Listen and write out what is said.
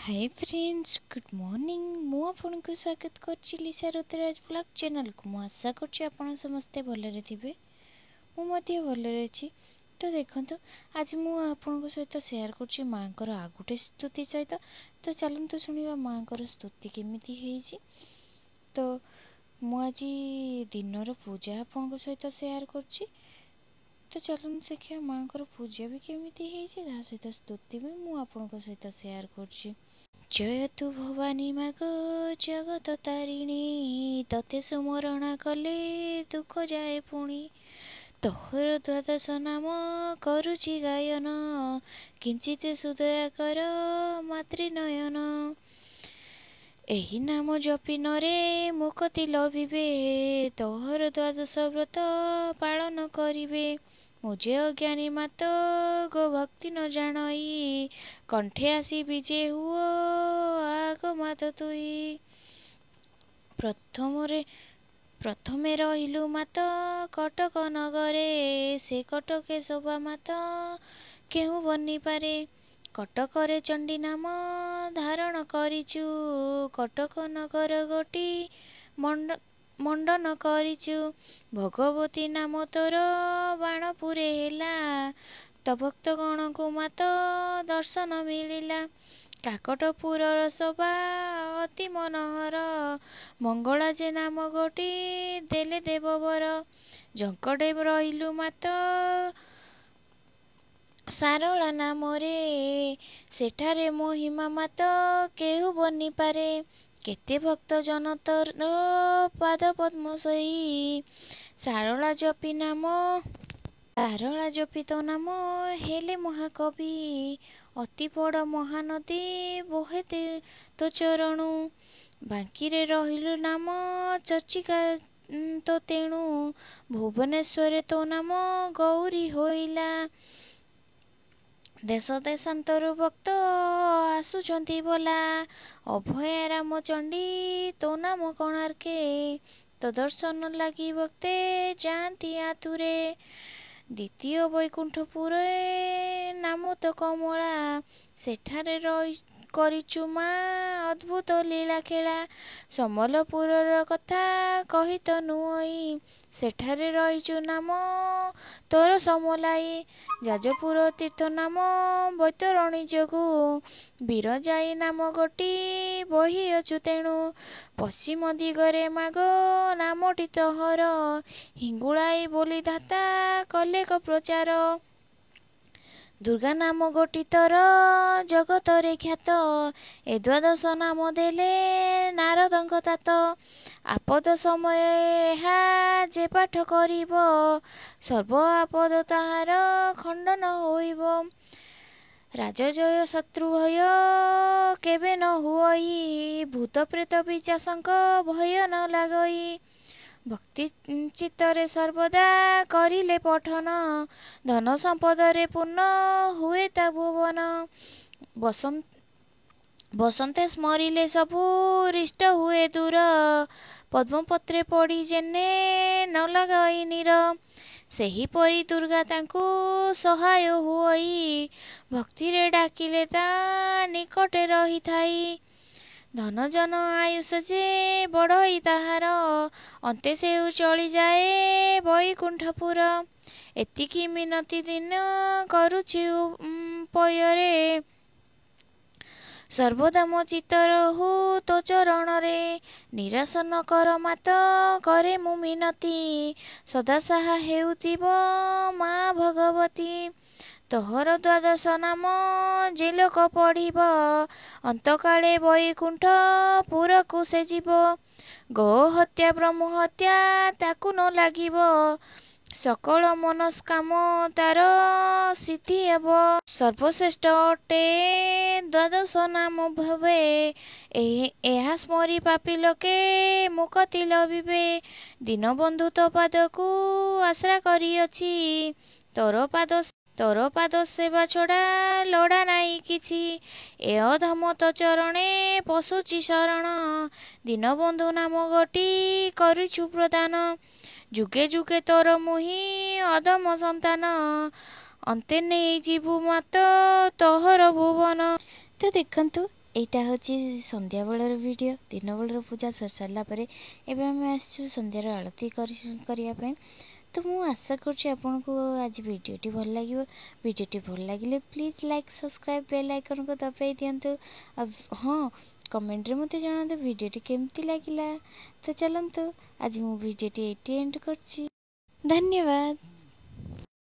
Hi friends, good morning. मु आपनको स्वागत करछि लिसा ऋतुराज ब्लॉग चैनल को। मु आशा करछि आपण समस्ते भलरे थिबे। मु मध्ये भलरे अछि। तो देखंतु आज मु आपनको सहित शेयर करछि मांकर आगुटे स्तुति सहित। तो चलंतु सुनिबा मांकर स्तुति केमिति हेछि। तो मु आज दिनर पूजा आपनको सहित शेयर करछि। तो चलंतु देखिया मांकर पूजा भी केमिति हेछि, ता सहित स्तुति भी मु आपनको सहित शेयर करछि। जय तु भवानी मागो जगत तारिणी, तते सुमरणा कले दुख जाए पुणी। तोहर द्वादश नाम करुचि गायन, किंचित सुदया कर मातृनयन। एही नाम जपि नरे मुक्ति लभिबे, तोहर द्वादश व्रत पालन करिबे। मुझे अज्ञानी मात गो भक्ति न जानई, कंठे आसी विजे हुओ आग मात तुई। प्रथमे रहिलु मात कटक नगरे, से कटके शोभा मात केहु बनी पारे। कटकरे चंडी नाम धारण करिचु, कटक नगर गोटी मंडन करिचु। भगवती नाम तोर बाणपुरे हेला, तो भक्त गण को मात दर्शन मिलिला। काकटपुरर शोभा अति मनोहर, मंगला जे नाम गोटी देले देववर। जंकडे रहिलु मात सारला नाम रे, सेठारे महिमा मात केहु बनी पारे। केते भक्त जन तोर पाद पद्म सही, सारला जपि तो नाम हेले महाकवि। अति बड़ महानदी बहे तो चरणु, बांकीरे रहिलु नाम चर्चिका तो तेणु। भुवनेश्वरे तो नाम गौरी होइला, देश देशांतरु भक्त आसुचंती बोला। अभय रामचंडी तो नाम कोणार्के, तो दर्शन लागी भक्ते जाती आतुरे। द्वितीय वैकुंठपुरे नाम तो कमला, सेठारे करिचु मा अद्भुत लीला खेला। समलपुरर कथा कही तो नुई, सेठारे रहिचु नाम तोर समलाई। जाजपुर तीर्थ नाम बैतरणी जोगु, बिरजाई नाम गोटी बही अछु तेणु। पश्चिम दिगरे मागो नामटी तोहर, हिंगुलाई बोली धाता कले को प्रचार। दुर्गा नाम गोटी तोर जगतरे ख्यात, ए द्वादश नाम देले नारदंक तात। आपद समय एहा जे पाठ करिब, सर्व आपद ताहार खंडन होइब। राजजय शत्रु भय केबे न हुई, भूत प्रेत पिशाचंक भय न लागई। भक्ति चित्तरे सर्वदा करिले पठन, धन संपदरे पूर्ण हुए ता भुवन। बसंते स्मरिले सबु रिष्ट हुए दूर, पद्मपत्रे पड़ी जेने न लगाई नीर। सेही परी दुर्गा तांकु सहाय हुई, भक्तिरे डाकिले ता निकटे रही थाई। धन जन आयुष जे बड़ई ताहार, अंते से चली जाए वैकुंठपुर। एतिकी मिनती दिन करुछि पୟରେ, सर्वदा मो चित्त रहु तो चरण रे। निराश न कर मात करे मु मिनती, सदा साहा हेउथिब मा भगवती। तोहर द्वादश नाम जे लोक पढ़िब, अंतकाले वैकुंठ पुरकु से जीव। गो हत्या ब्रह्म हत्या ताकु न लागिब, सकल मनस्काम तार सिद्धि हेब। सर्वश्रेष्ठ अटे द्वादश नाम भवे, एहा स्मरी पापी लोके मुक्ति लभिबे। दीनबंधु तो पादकु आश्रा करिअछि, तोर पाद सेवा छड़ा लोड़ा नाई किछि। ए अधम तो चरणे पशुचि शरण, दीनबंधु नाम गोटी करिछु प्रदान। जुगे जुगे तोर मुहि अधम संतान, अंते नहीं जीवु मात तोहर भुवन। तो देखंतु एटा होची संध्या बेलर वीडियो दिन बेलर पूजा सर सारा पर एबे हम आसछु संध्यार आरती करिया पे। तो मु आशा करछि आपनको आज वीडियोटी भल लागिवो। वीडियोटी भल लागिले please like subscribe bell icon को दबाई दियंतु। अब हाँ कमेंट रे मते जणांतु वीडियोटी केमती लागिला। तो चलंतु आज मु वीडियोटी एटी एंड करछि। धन्यवाद।